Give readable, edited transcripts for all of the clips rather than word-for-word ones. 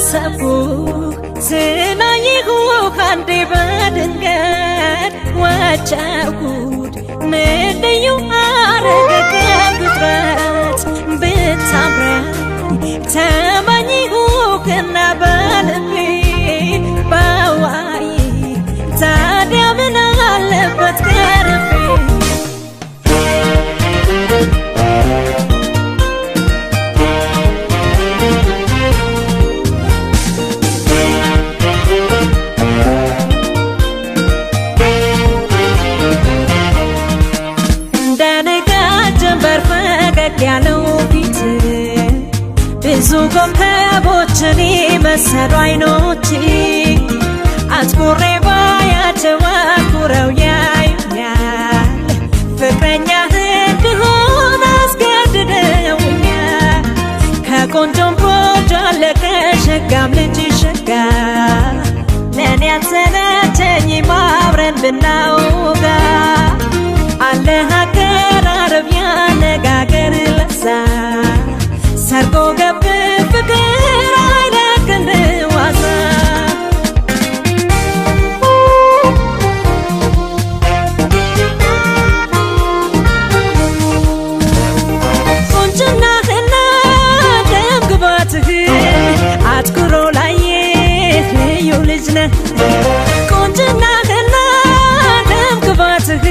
አሰብኩ ስላየሁ ካንዴ በድንገት ወጫጉድ ምንድዩ አረገ ከፍጥረት ብታምረኝ ተመኘሁ ከና በልቤ ባዋይ ታዲያ ምን አለበት ቀርቤ ያለው ፊት ብዙ ኮከቦችን መሰሉ አይኖች አትኩሬ ባያቸው አትኩረው ያዩኛል ፍቅረኛህ እንድሆን አስገድደውኛል ከቆንጆም ቆንጆ አለ ከሸጋም ልጅ ሸጋ ለእኔ አልሰለቸኝም አብረን ብናውጋ አለ አቀራረብ ያነጋገር ለዛ ሰርጎ ገብ ፍቅር አይለቅን ዋዛ ቁንጅናህና ደም ግባትህ አትኩሮ ላየህ ልዩ ልጅ ነህ ቁንጅናህና ደም ግባትህ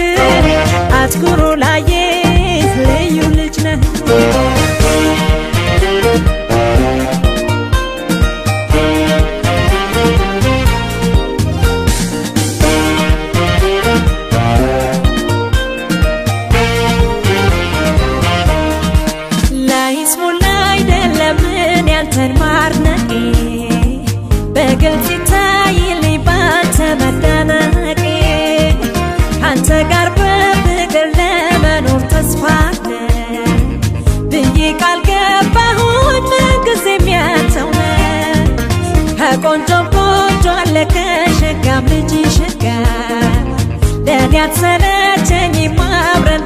አትኩሮ ላየህ ልዩ ልጅ ነህ ላይስሙላ አይደለምን ያንተን ማርነቄ በግልጽ ይታይልኝ ባንተ መደነቄ ካንተ ጋር በፍቅር ለመኖር ተስፋ አለኝ ብዬ ቃል ገባሁኝ ምንጊዜም ያንተው ነህ ከቆንጆም ቆንጆ አለ ከሸጋም ልጅ ሸጋ ለእኔ አትሰለቸኝም አብረን